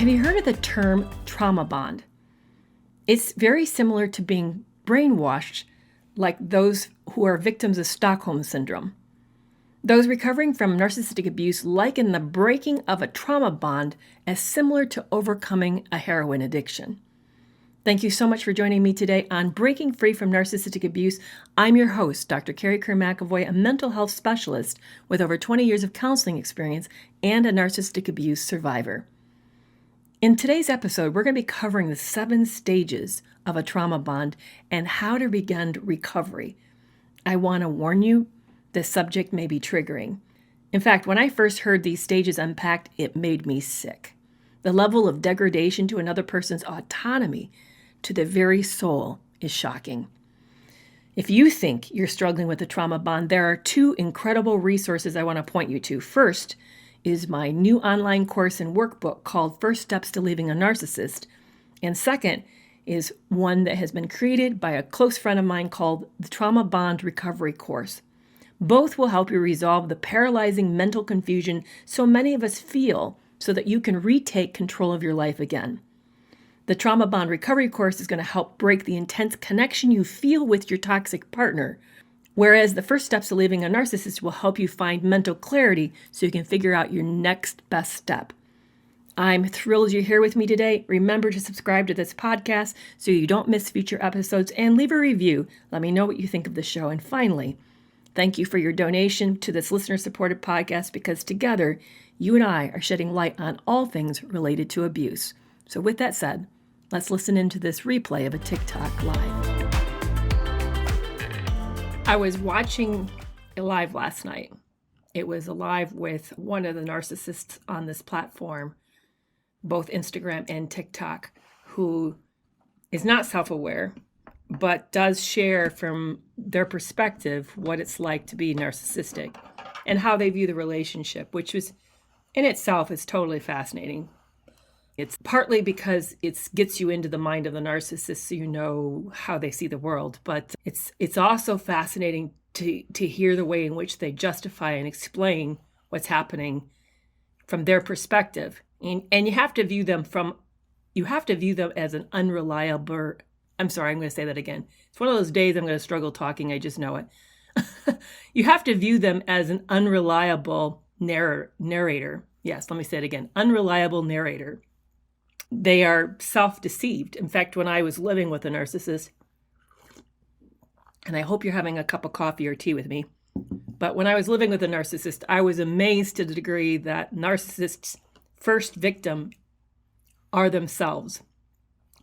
Have you heard of the term trauma bond? It's very similar to being brainwashed, like those who are victims of Stockholm syndrome. Those recovering from narcissistic abuse liken the breaking of a trauma bond as similar to overcoming a heroin addiction. Thank you so much for joining me today on Breaking Free from Narcissistic Abuse. I'm your host, Dr. Carrie Kerr-McAvoy, a mental health specialist with over 20 years of counseling experience and a narcissistic abuse survivor. In today's episode, we're going to be covering the 7 stages of a trauma bond and how to begin recovery. I want to warn you, this subject may be triggering. In fact, when I first heard these stages unpacked, it made me sick. The level of degradation to another person's autonomy, to the very soul, is shocking. If you think you're struggling with a trauma bond, there are 2 incredible resources I want to point you to. First is my new online course and workbook called First Steps to Leaving a Narcissist. And second is one that has been created by a close friend of mine called the Trauma Bond Recovery Course. Both will help you resolve the paralyzing mental confusion so many of us feel so that you can retake control of your life again. The Trauma Bond Recovery Course is going to help break the intense connection you feel with your toxic partner, whereas the First Steps to Leaving a Narcissist will help you find mental clarity so you can figure out your next best step. I'm thrilled you're here with me today. Remember to subscribe to this podcast so you don't miss future episodes and leave a review. Let me know what you think of the show. And finally, thank you for your donation to this listener-supported podcast because together, you and I are shedding light on all things related to abuse. So with that said, let's listen into this replay of a TikTok live. I was watching a live last night. It was a live with one of the narcissists on this platform, both Instagram and TikTok, who is not self-aware, but does share from their perspective what it's like to be narcissistic and how they view the relationship, which was in itself is totally fascinating. It's partly because it gets you into the mind of the narcissist so you know how they see the world, but it's also fascinating to hear the way in which they justify and explain what's happening from their perspective. And you have to view them as an unreliable, I'm sorry, I'm going to say that again. It's one of those days I'm going to struggle talking, I just know it. You have to view them as an unreliable narrator. Yes, let me say it again. Unreliable narrator. They are self-deceived. In fact, when I was living with a narcissist, and I hope you're having a cup of coffee or tea with me, but when I was living with a narcissist, I was amazed to the degree that narcissists' first victim are themselves,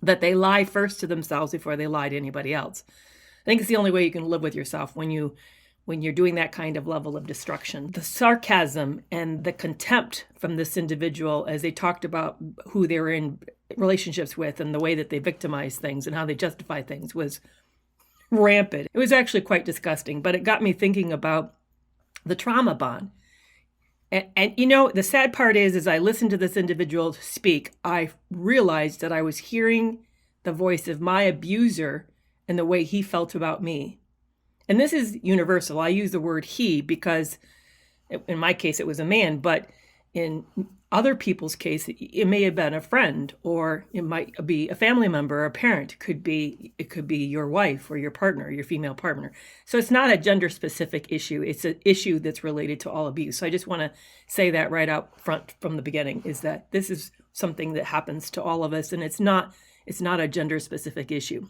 that they lie first to themselves before they lie to anybody else. I think it's the only way you can live with yourself when you're doing that kind of level of destruction. The sarcasm and the contempt from this individual as they talked about who they were in relationships with and the way that they victimize things and how they justify things was rampant. It was actually quite disgusting, but it got me thinking about the trauma bond. And you know, the sad part is, as I listened to this individual speak, I realized that I was hearing the voice of my abuser and the way he felt about me. And this is universal. I use the word he because in my case, it was a man, but in other people's case, it may have been a friend, or it might be a family member or a parent. It could be your wife or your partner, your female partner. So it's not a gender specific issue. It's an issue that's related to all abuse. So I just want to say that right out front from the beginning, is that this is something that happens to all of us, and it's not a gender specific issue.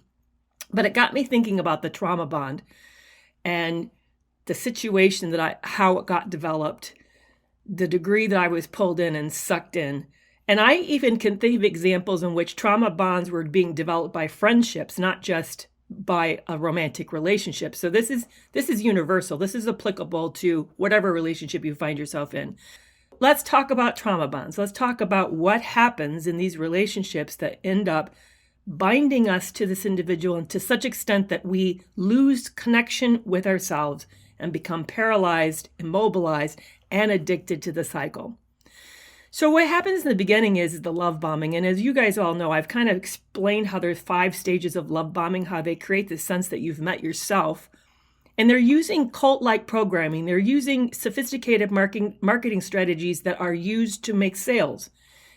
But it got me thinking about the trauma bond and the situation how it got developed, the degree that I was pulled in and sucked in. And I even can think of examples in which trauma bonds were being developed by friendships, not just by a romantic relationship. So this is universal. This is applicable to whatever relationship you find yourself in. Let's talk about trauma bonds. Let's talk about what happens in these relationships that end up binding us to this individual and to such extent that we lose connection with ourselves and become paralyzed, immobilized, and addicted to the cycle. So what happens in the beginning is the love bombing. And as you guys all know, I've kind of explained how there's 5 stages of love bombing, how they create this sense that you've met yourself. And they're using cult-like programming. They're using sophisticated marketing strategies that are used to make sales.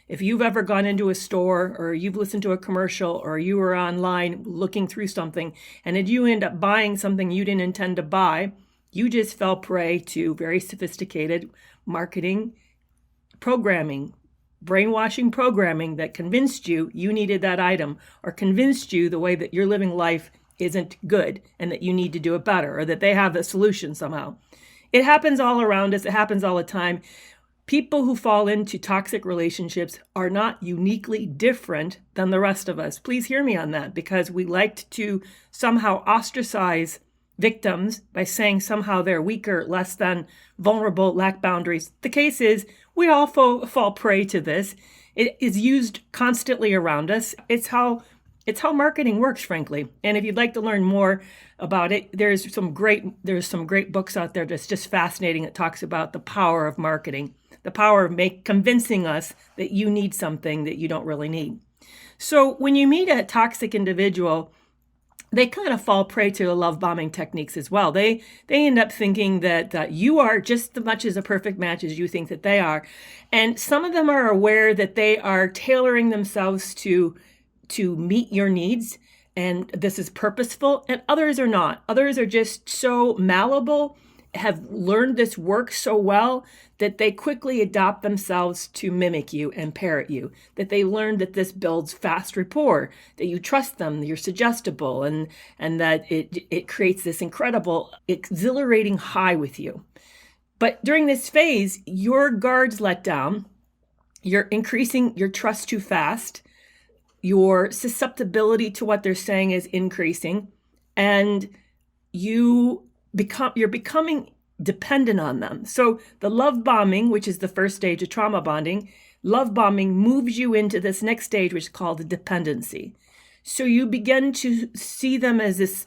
If you've ever gone into a store or you've listened to a commercial or you were online looking through something and then you end up buying something you didn't intend to buy, you just fell prey to very sophisticated marketing, programming, brainwashing programming that convinced you you needed that item or convinced you the way that you're living life isn't good and that you need to do it better or that they have a solution somehow. It happens all around us. It happens all the time. People who fall into toxic relationships are not uniquely different than the rest of us. Please hear me on that, because we like to somehow ostracize victims by saying somehow they're weaker, less than, vulnerable, lack boundaries. The case is we all fall prey to this. It is used constantly around us. It's how marketing works, frankly. And if you'd like to learn more about it, there's some great books out there that's just fascinating. It talks about the power of marketing, the power of convincing us that you need something that you don't really need. So when you meet a toxic individual, they kind of fall prey to love bombing techniques as well. They end up thinking that you are just as much as a perfect match as you think that they are. And some of them are aware that they are tailoring themselves to meet your needs, and this is purposeful, and others are not. Others are just so malleable, have learned this work so well that they quickly adopt themselves to mimic you and parrot you, that they learn that this builds fast rapport, that you trust them, you're suggestible, and that it creates this incredible, exhilarating high with you. But during this phase, your guards let down, you're increasing your trust too fast, your susceptibility to what they're saying is increasing, and you're becoming dependent on them. So the love bombing, which is the first stage of trauma bonding, love bombing moves you into this next stage, which is called a dependency. So you begin to see them as this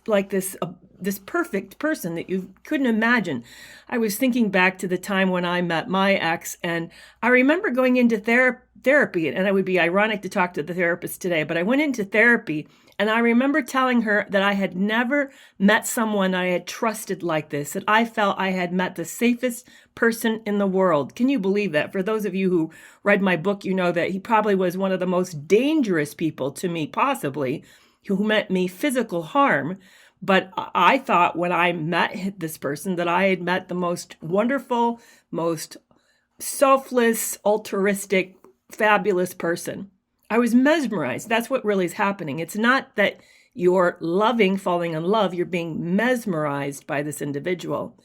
perfect person that you couldn't imagine. I was thinking back to the time when I met my ex, and I remember going into therapy, and it would be ironic to talk to the therapist today, but I went into therapy, and I remember telling her that I had never met someone I had trusted like this, that I felt I had met the safest person in the world. Can you believe that? For those of you who read my book, you know that he probably was one of the most dangerous people to me, possibly, who meant me physical harm. But I thought when I met this person that I had met the most wonderful, most selfless, altruistic, fabulous person. I was mesmerized. That's what really is happening. It's not that you're falling in love. You're being mesmerized by this individual,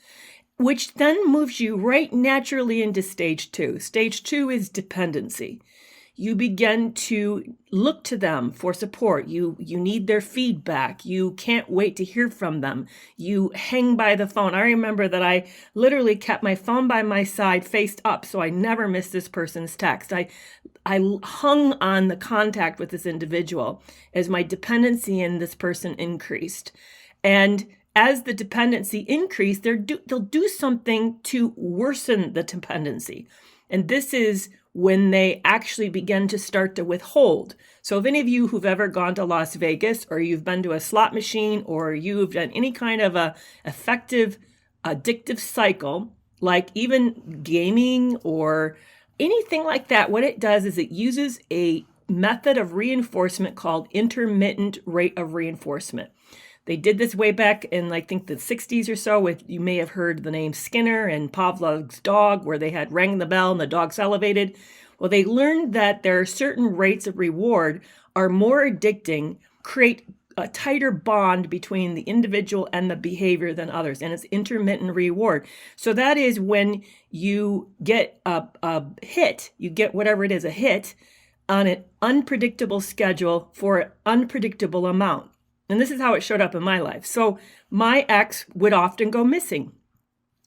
which then moves you right naturally into stage 2. Stage 2 is dependency. You begin to look to them for support. You need their feedback. You can't wait to hear from them. You hang by the phone. I remember that I literally kept my phone by my side faced up so I never missed this person's text. I hung on the contact with this individual as my dependency in this person increased. And as the dependency increased, they'll do something to worsen the dependency. And this is when they actually begin to start to withhold. So if any of you who've ever gone to Las Vegas, or you've been to a slot machine, or you've done any kind of a effective addictive cycle, like even gaming or anything like that, what it does is it uses a method of reinforcement called intermittent rate of reinforcement. They did this way back in, I think, the 60s or so. You may have heard the name Skinner and Pavlov's dog, where they had rang the bell and the dog salivated. Well, they learned that there are certain rates of reward are more addicting, create a tighter bond between the individual and the behavior than others, and it's intermittent reward. So that is when you get a hit, you get whatever it is, a hit on an unpredictable schedule for an unpredictable amount. And this is how it showed up in my life. So my ex would often go missing.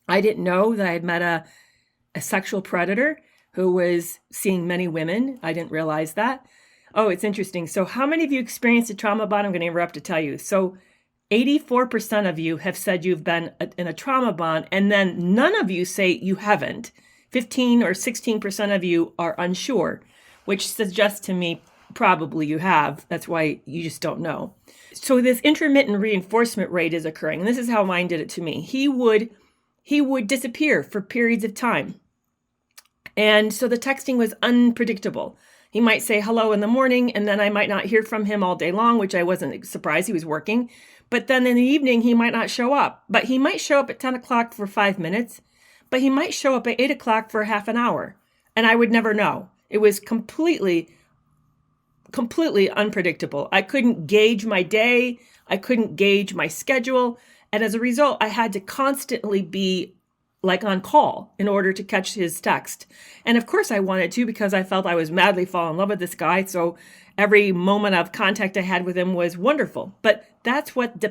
I didn't know that I had met a sexual predator who was seeing many women. I didn't realize that. Oh, it's interesting. So how many of you experienced a trauma bond? I'm going to interrupt to tell you. So 84% of you have said you've been in a trauma bond, and then none of you say you haven't. 15 or 16% of you are unsure, which suggests to me probably you have. That's why you just don't know. So this intermittent reinforcement rate is occurring. And this is how mine did it to me. He would disappear for periods of time. And so the texting was unpredictable. He might say hello in the morning, and then I might not hear from him all day long, which I wasn't surprised. He was working. But then in the evening, he might not show up. But he might show up at 10 o'clock for 5 minutes, but he might show up at 8 o'clock for half an hour. And I would never know. It was completely unpredictable. I couldn't gauge my day. I couldn't gauge my schedule. And as a result, I had to constantly be like on call in order to catch his text. And of course I wanted to, because I felt I was madly falling in love with this guy. So every moment of contact I had with him was wonderful. But that's what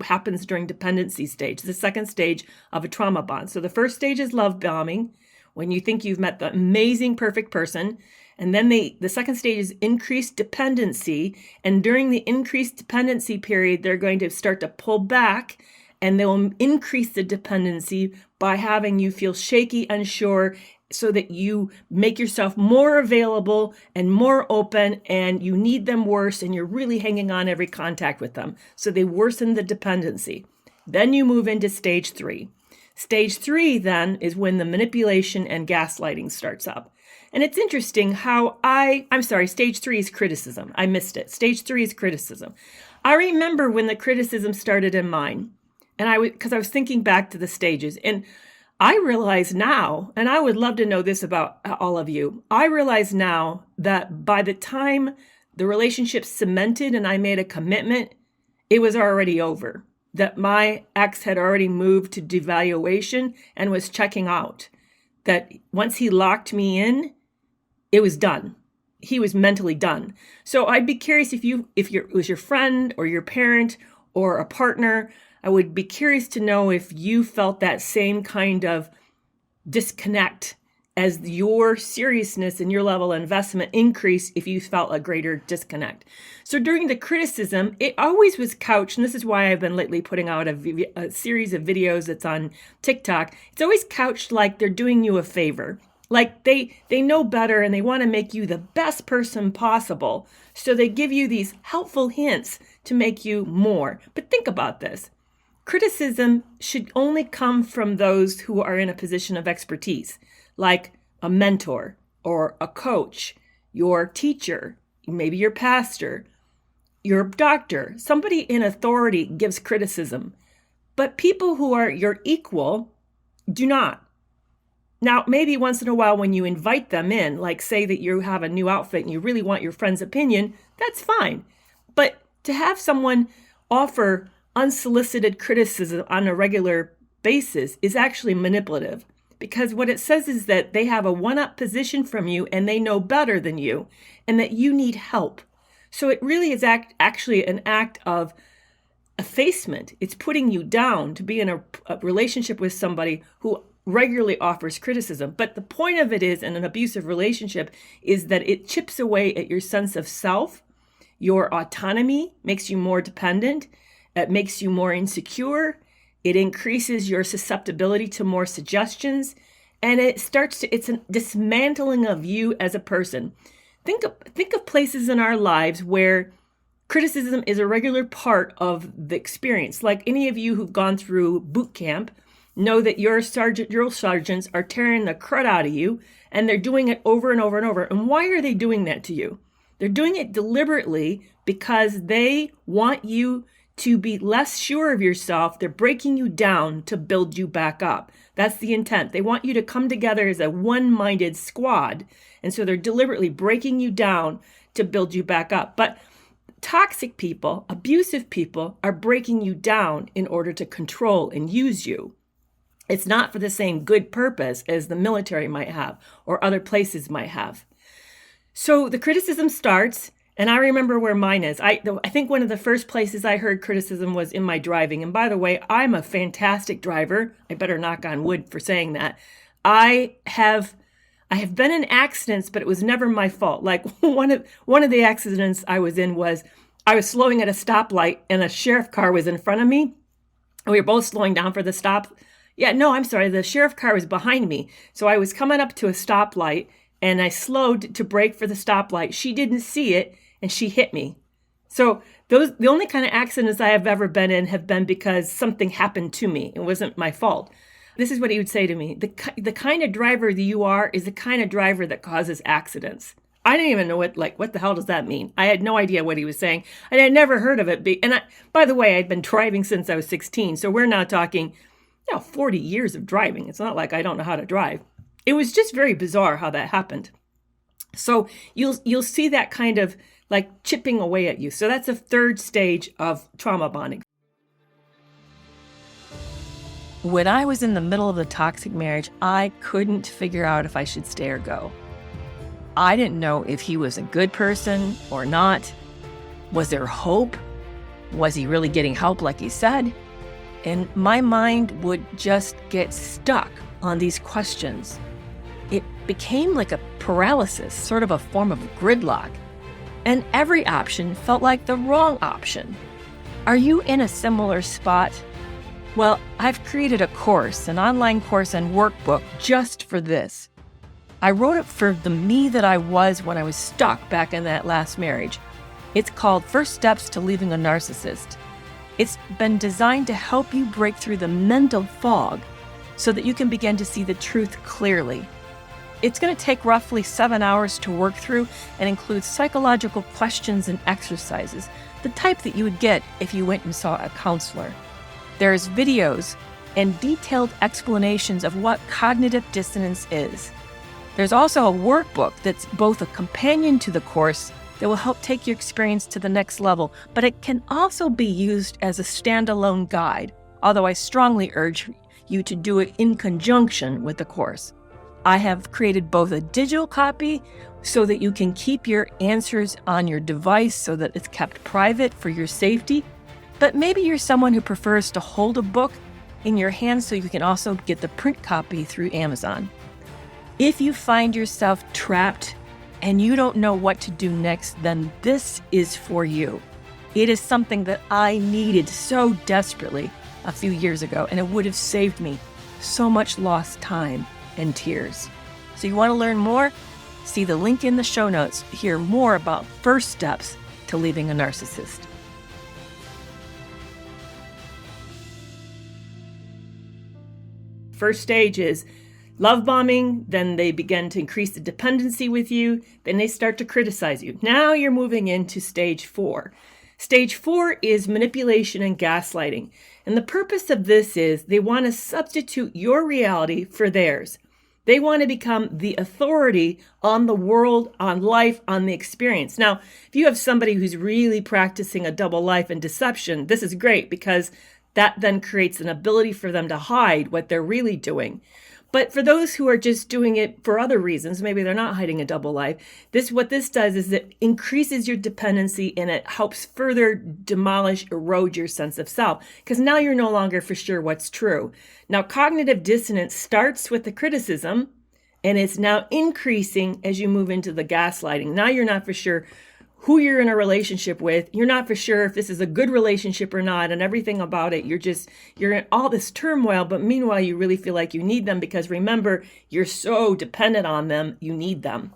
happens during dependency stage, the second stage of a trauma bond. So the first stage is love bombing, when you think you've met the amazing, perfect person. And then the second stage is increased dependency. And during the increased dependency period, they're going to start to pull back, and they'll increase the dependency by having you feel shaky, unsure, so that you make yourself more available and more open, and you need them worse, and you're really hanging on every contact with them. So they worsen the dependency. Then you move into stage 3. Stage 3 then is when the manipulation and gaslighting starts up. And it's interesting how stage 3 is criticism. I missed it. Stage 3 is criticism. I remember when the criticism started in mine, and because I was thinking back to the stages, and I realize now, and I would love to know this about all of you, I realize now that by the time the relationship cemented and I made a commitment, it was already over. That my ex had already moved to devaluation and was checking out. That once he locked me in, it was done. He was mentally done. So I'd be curious if it was your friend or your parent or a partner. I would be curious to know if you felt that same kind of disconnect as your seriousness and your level of investment increased, if you felt a greater disconnect. So during the criticism, it always was couched, and this is why I've been lately putting out a series of videos that's on TikTok. It's always couched like they're doing you a favor. Like they know better and they want to make you the best person possible. So they give you these helpful hints to make you more. But think about this. Criticism should only come from those who are in a position of expertise, like a mentor or a coach, your teacher, maybe your pastor, your doctor. Somebody in authority gives criticism, but people who are your equal do not. Now, maybe once in a while when you invite them in, like say that you have a new outfit and you really want your friend's opinion, that's fine. But to have someone offer unsolicited criticism on a regular basis is actually manipulative, because what it says is that they have a one-up position from you and they know better than you and that you need help. So it really is actually an act of effacement. It's putting you down to be in a relationship with somebody who regularly offers criticism. But the point of it is, in an abusive relationship, is that it chips away at your sense of self, your autonomy, makes you more dependent, it makes you more insecure, it increases your susceptibility to more suggestions, and it's a dismantling of you as a person. Think of places in our lives where criticism is a regular part of the experience. Like any of you who've gone through boot camp know that your drill sergeants are tearing the crud out of you, and they're doing it over and over and over. And why are they doing that to you? They're doing it deliberately because they want you to be less sure of yourself. They're breaking you down to build you back up. That's the intent. They want you to come together as a one-minded squad. And so they're deliberately breaking you down to build you back up. But toxic people, abusive people, are breaking you down in order to control and use you. It's not for the same good purpose as the military might have or other places might have. So the criticism starts, and I remember where mine is. I think one of the first places I heard criticism was in my driving. And by the way, I'm a fantastic driver. I better knock on wood for saying that. I have been in accidents, but it was never my fault. Like one of the accidents I was in was I was slowing at a stoplight and a sheriff car was in front of me. And we were both slowing down for the stop. The sheriff car was behind me. So I was coming up to a stoplight and I slowed to brake for the stoplight. She didn't see it and she hit me. So the only kind of accidents I have ever been in have been because something happened to me. It wasn't my fault. This is what he would say to me. The kind of driver that you are is the kind of driver that causes accidents. I didn't even know what the hell does that mean? I had no idea what he was saying. And I'd never heard of it. And by the way, I'd been driving since I was 16. So we're now talking, 40 years of driving. It's not like I don't know how to drive. It was just very bizarre how that happened. So you'll see that kind of like chipping away at you. So that's a third stage of trauma bonding. When I was in the middle of the toxic marriage, I couldn't figure out if I should stay or go. I didn't know if he was a good person or not. Was there hope? Was he really getting help like he said? And my mind would just get stuck on these questions. It became like a paralysis, sort of a form of gridlock. And every option felt like the wrong option. Are you in a similar spot? Well, I've created a course, an online course and workbook just for this. I wrote it for the me that I was when I was stuck back in that last marriage. It's called First Steps to Leaving a Narcissist. It's been designed to help you break through the mental fog so that you can begin to see the truth clearly. It's going to take roughly 7 hours to work through and includes psychological questions and exercises, the type that you would get if you went and saw a counselor. There's videos and detailed explanations of what cognitive dissonance is. There's also a workbook that's both a companion to the course that will help take your experience to the next level, but it can also be used as a standalone guide, although I strongly urge you to do it in conjunction with the course. I have created both a digital copy so that you can keep your answers on your device so that it's kept private for your safety, but maybe you're someone who prefers to hold a book in your hand so you can also get the print copy through Amazon. If you find yourself trapped and you don't know what to do next, then this is for you. It is something that I needed so desperately a few years ago, and it would have saved me so much lost time and tears. So you want to learn more? See the link in the show notes to hear more about first steps to leaving a narcissist. First stage is love bombing, then they begin to increase the dependency with you, then they start to criticize you. Now you're moving into stage 4. Stage 4 is manipulation and gaslighting. And the purpose of this is they want to substitute your reality for theirs. They want to become the authority on the world, on life, on the experience. Now, if you have somebody who's really practicing a double life and deception, this is great because that then creates an ability for them to hide what they're really doing. But for those who are just doing it for other reasons, maybe they're not hiding a double life, what this does is it increases your dependency and it helps further demolish, erode your sense of self, because now you're no longer for sure what's true. Now, cognitive dissonance starts with the criticism and it's now increasing as you move into the gaslighting. Now you're not for sure who you're in a relationship with. You're not for sure if this is a good relationship or not, and everything about it. You're in all this turmoil, but meanwhile, you really feel like you need them because remember, you're so dependent on them, you need them.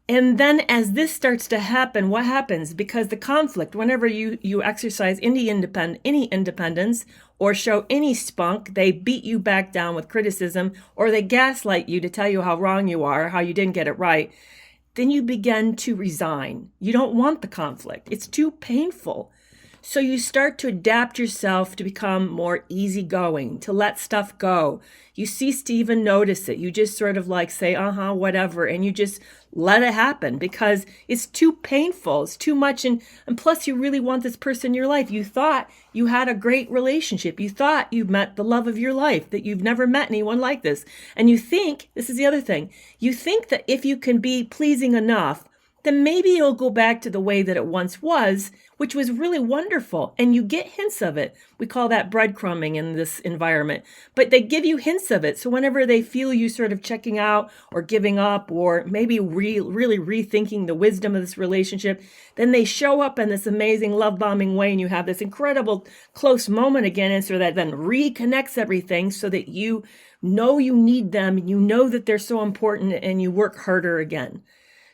And then as this starts to happen, what happens? Because the conflict, whenever you exercise any independence or show any spunk, they beat you back down with criticism, or they gaslight you to tell you how wrong you are, how you didn't get it right. Then you begin to resign. You don't want the conflict. It's too painful. So you start to adapt yourself to become more easygoing, to let stuff go. You cease to even notice it. You just sort of like say, whatever, and you just let it happen because it's too painful. It's too much. And plus, you really want this person in your life. You thought you had a great relationship. You thought you met the love of your life, that you've never met anyone like this. And you think, this is the other thing, you think that if you can be pleasing enough, then maybe it'll go back to the way that it once was, which was really wonderful. And you get hints of it. We call that breadcrumbing in this environment. But they give you hints of it. So whenever they feel you sort of checking out or giving up or maybe really rethinking the wisdom of this relationship, then they show up in this amazing love bombing way and you have this incredible close moment again. And so that then reconnects everything so that you know you need them, you know that they're so important and you work harder again.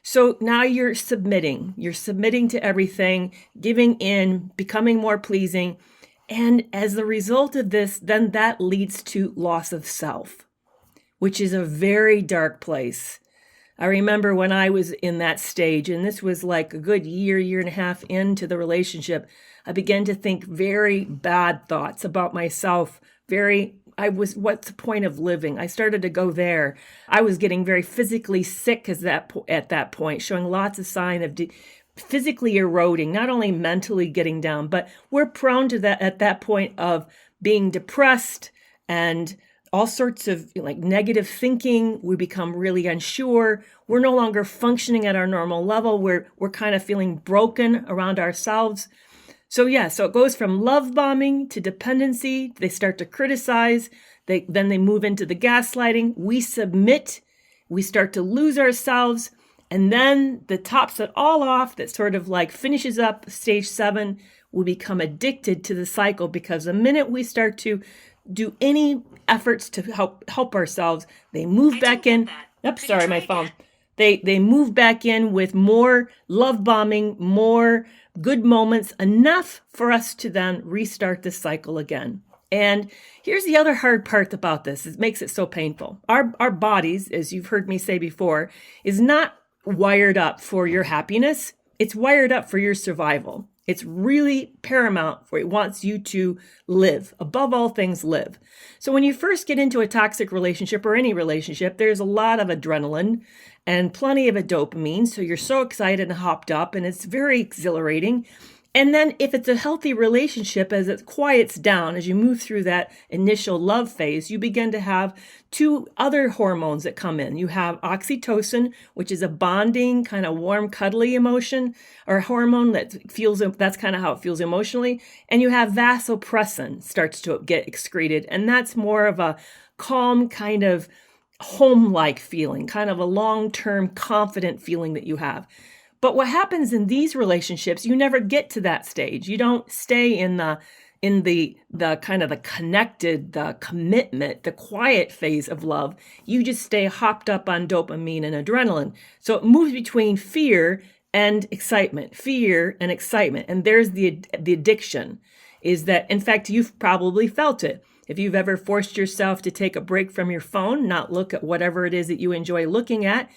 So now you're submitting to everything, giving in, becoming more pleasing. And as a result of this, then that leads to loss of self, which is a very dark place. I remember when I was in that stage, and this was like a good year and a half into the relationship, I began to think very bad thoughts about myself. What's the point of living? I started to go there. I was getting very physically sick at that point, showing lots of sign of physically eroding, not only mentally getting down, but we're prone to that at that point of being depressed and all sorts of like negative thinking. We become really unsure. We're no longer functioning at our normal level. We're kind of feeling broken around ourselves. So it goes from love bombing to dependency. They start to criticize. Then they move into the gaslighting. We submit. We start to lose ourselves. And then the tops it all off, that sort of like finishes up stage 7, we become addicted to the cycle, because the minute we start to do any efforts to help ourselves, they move back in. Oops, sorry, my phone. They move back in with more love bombing, more good moments, enough for us to then restart the cycle again. And here's the other hard part about this. It makes it so painful. Our bodies, as you've heard me say before, is not wired up for your happiness. It's wired up for your survival. It's really paramount for it wants you to live. Above all things, live. So when you first get into a toxic relationship or any relationship, there's a lot of adrenaline and plenty of a dopamine. So you're so excited and hopped up, and it's very exhilarating. And then if it's a healthy relationship, as it quiets down, as you move through that initial love phase, you begin to have 2 other hormones that come in. You have oxytocin, which is a bonding, kind of warm, cuddly emotion, or hormone that's kind of how it feels emotionally. And you have vasopressin starts to get excreted. And that's more of a calm kind of home-like feeling, kind of a long-term confident feeling that you have. But what happens in these relationships, you never get to that stage. You don't stay in the kind of the connected, the commitment, the quiet phase of love. You just stay hopped up on dopamine and adrenaline. So it moves between fear and excitement, And there's the addiction, is that, in fact, you've probably felt it. If you've ever forced yourself to take a break from your phone, not look at whatever it is that you enjoy looking at,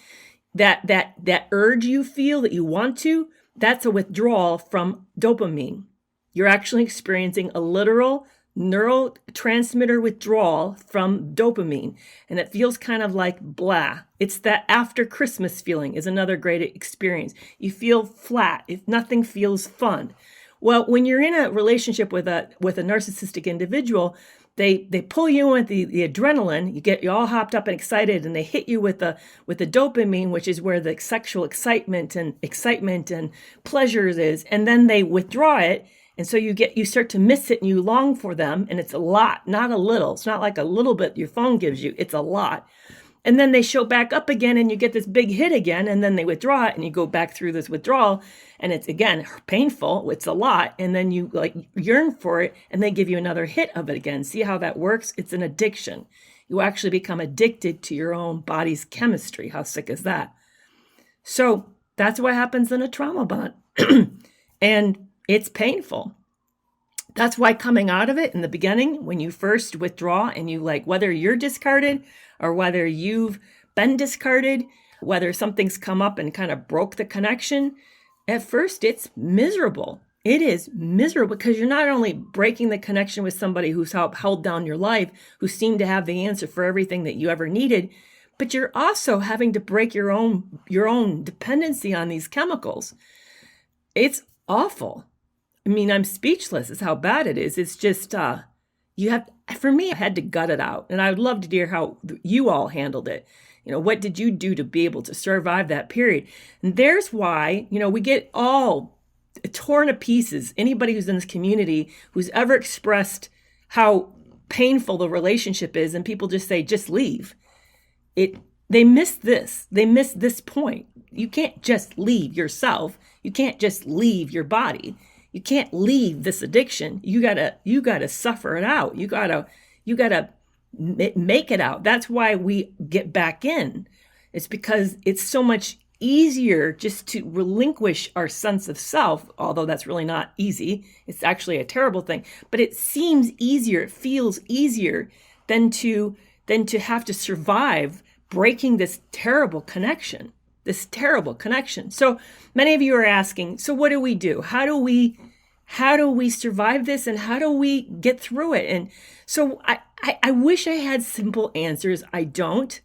that urge you feel that you want to, that's a withdrawal from dopamine. You're actually experiencing a literal neurotransmitter withdrawal from dopamine. And it feels kind of like blah. It's that after Christmas feeling is another great experience. You feel flat. If nothing feels fun. Well, when you're in a relationship with a narcissistic individual, they pull you in with the adrenaline, you all hopped up and excited, and they hit you with the dopamine, which is where the sexual excitement and pleasures is, and then they withdraw it, and so you start to miss it and you long for them, and it's a lot, not a little. It's not like a little bit your phone gives you, it's a lot. And then they show back up again and you get this big hit again, and then they withdraw it and you go back through this withdrawal, and it's again painful, it's a lot, and then you like yearn for it and they give you another hit of it again. See how that works? It's an addiction. You actually become addicted to your own body's chemistry. How sick is that? So that's what happens in a trauma bond. And it's painful. That's why coming out of it in the beginning, when you first withdraw and you like, whether you're discarded or whether you've been discarded, whether something's come up and kind of broke the connection, at first it's miserable. It is miserable because you're not only breaking the connection with somebody who's held down your life, who seemed to have the answer for everything that you ever needed, but you're also having to break your own dependency on these chemicals. It's awful. I mean, I'm speechless is how bad it is. It's just, for me, I had to gut it out. And I would love to hear how you all handled it. You know, what did you do to be able to survive that period? And there's why, we get all torn to pieces. Anybody who's in this community who's ever expressed how painful the relationship is, and people just say, just leave. They miss this. They miss this point. You can't just leave yourself. You can't just leave your body. You can't leave this addiction. You gotta suffer it out. You gotta make it out. That's why we get back in. It's because it's so much easier just to relinquish our sense of self, although that's really not easy. It's actually a terrible thing, but it seems easier. It feels easier than to have to survive breaking this terrible connection. So many of you are asking, so what do we do? How do we survive this, and how do we get through it? And so I wish I had simple answers. I don't.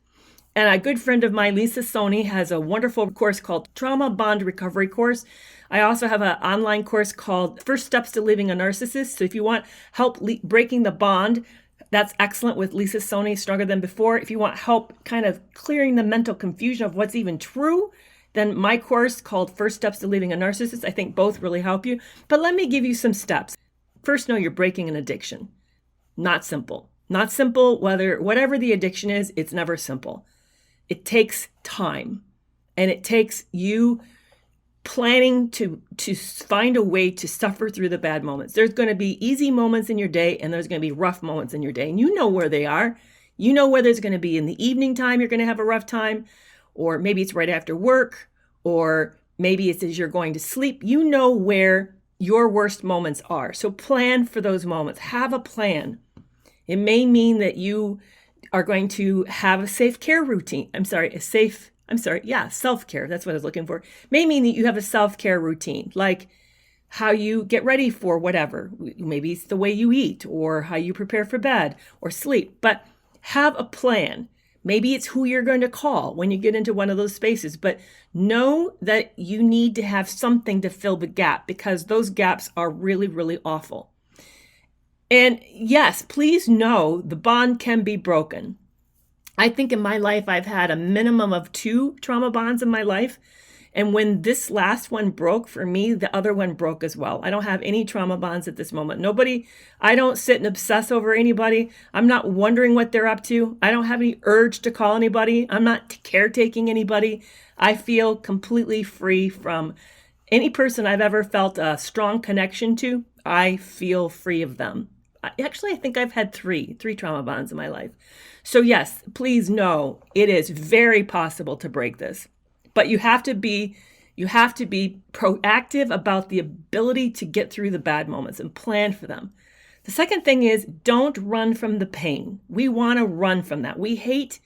And a good friend of mine, Lisa Soni, has a wonderful course called Trauma Bond Recovery Course. I also have an online course called First Steps to Leaving a Narcissist. So if you want help breaking the bond, that's excellent with Lisa Soni, Stronger Than Before. If you want help kind of clearing the mental confusion of what's even true, then my course called First Steps to Leaving a Narcissist, I think both really help you. But let me give you some steps. First, know you're breaking an addiction. Not simple. Not simple, whatever the addiction is, it's never simple. It takes time, and it takes you planning to find a way to suffer through the bad moments. There's going to be easy moments in your day, and there's going to be rough moments in your day. And you know where they are. You know where there's going to be in the evening time, you're going to have a rough time, or maybe it's right after work, or maybe it's as you're going to sleep. You know where your worst moments are. So plan for those moments. Have a plan. It may mean that you are going to have a self-care routine. Self-care. That's what I was looking for. May mean that you have a self-care routine, like how you get ready for whatever. Maybe it's the way you eat, or how you prepare for bed or sleep, but have a plan. Maybe it's who you're going to call when you get into one of those spaces, but know that you need to have something to fill the gap, because those gaps are really, really awful. And yes, please know the bond can be broken. I think in my life, I've had a minimum of 2 trauma bonds in my life. And when this last one broke for me, the other one broke as well. I don't have any trauma bonds at this moment. I don't sit and obsess over anybody. I'm not wondering what they're up to. I don't have any urge to call anybody. I'm not caretaking anybody. I feel completely free from any person I've ever felt a strong connection to. I feel free of them. Actually, I think I've had three trauma bonds in my life. So yes, please know it is very possible to break this, but you have to be proactive about the ability to get through the bad moments and plan for them. The second thing is, don't run from the pain. We want to run from that. We hate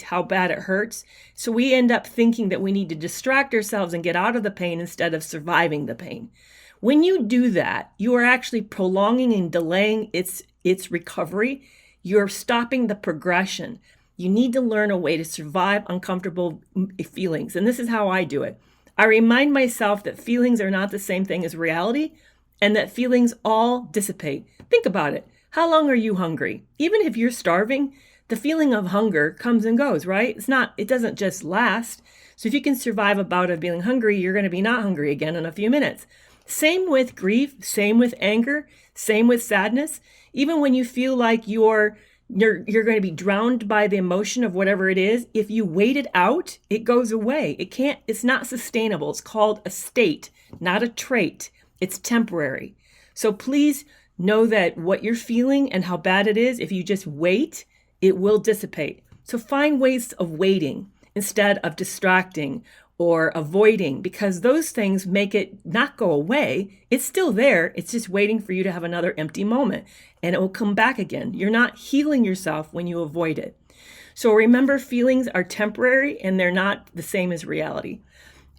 how bad it hurts. So we end up thinking that we need to distract ourselves and get out of the pain instead of surviving the pain. When you do that, you are actually prolonging and delaying its recovery. You're stopping the progression. You need to learn a way to survive uncomfortable feelings. And this is how I do it. I remind myself that feelings are not the same thing as reality, and that feelings all dissipate. Think about it. How long are you hungry? Even if you're starving, the feeling of hunger comes and goes, right? It doesn't just last. So if you can survive a bout of being hungry, you're going to be not hungry again in a few minutes. Same with grief, same with anger, same with sadness. Even when you feel like you're going to be drowned by the emotion of whatever it is, if you wait it out, it goes away. It's not sustainable. It's called a state, not a trait. It's temporary. So please know that what you're feeling and how bad it is, if you just wait, it will dissipate. So find ways of waiting instead of distracting or avoiding, because those things make it not go away. It's still there. It's just waiting for you to have another empty moment, and it will come back again. You're not healing yourself when you avoid it. So remember, feelings are temporary and they're not the same as reality.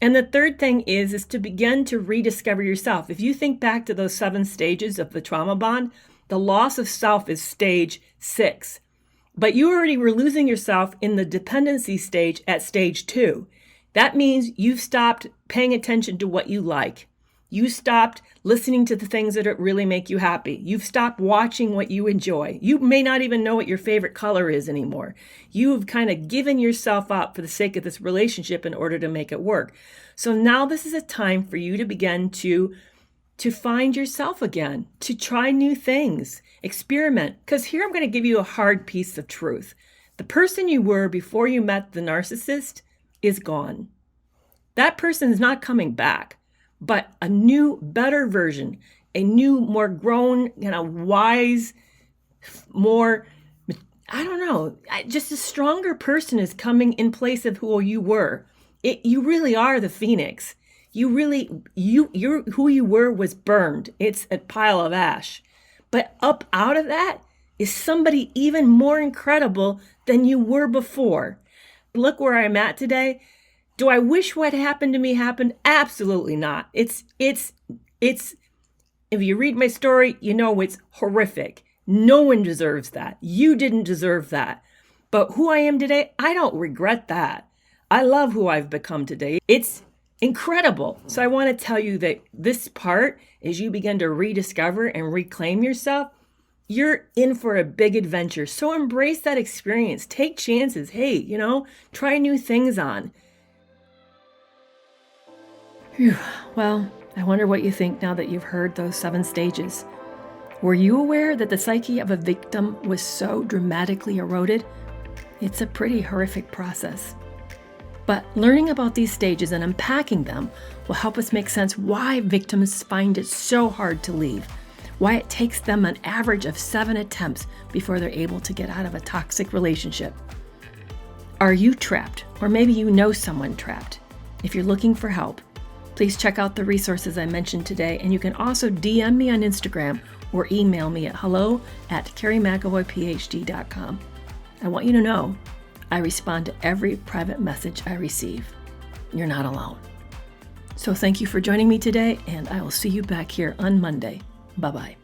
And the third thing is to begin to rediscover yourself. If you think back to those 7 stages of the trauma bond, the loss of self is stage 6. But you already were losing yourself in the dependency stage at stage 2. That means you've stopped paying attention to what you like. You stopped listening to the things that really make you happy. You've stopped watching what you enjoy. You may not even know what your favorite color is anymore. You've kind of given yourself up for the sake of this relationship in order to make it work. So now this is a time for you to begin to find yourself again, to try new things, experiment. Because here I'm going to give you a hard piece of truth. The person you were before you met the narcissist is gone. That person is not coming back, but a new, better version, a new, more grown, wise, more, just a stronger person is coming in place of who you were. You really are the phoenix. Who you were was burned. It's a pile of ash. But up out of that, is somebody even more incredible than you were before. Look where I'm at today. Do I wish what happened to me happened? Absolutely not. It's if you read my story, you know it's horrific. No one deserves that. You didn't deserve that. But who I am today, I don't regret that. I love who I've become today. It's incredible. So I want to tell you that this part, as you begin to rediscover and reclaim yourself, you're in for a big adventure. So embrace that experience. Take chances. Hey, try new things on. Whew. Well, I wonder what you think now that you've heard those 7 stages. Were you aware that the psyche of a victim was so dramatically eroded? It's a pretty horrific process. But learning about these stages and unpacking them will help us make sense why victims find it so hard to leave, why it takes them an average of 7 attempts before they're able to get out of a toxic relationship. Are you trapped? Or maybe you know someone trapped? If you're looking for help, please check out the resources I mentioned today, and you can also DM me on Instagram or email me at hello@carriemcavoyphd.com. I want you to know I respond to every private message I receive. You're not alone. So thank you for joining me today, and I will see you back here on Monday. Bye-bye.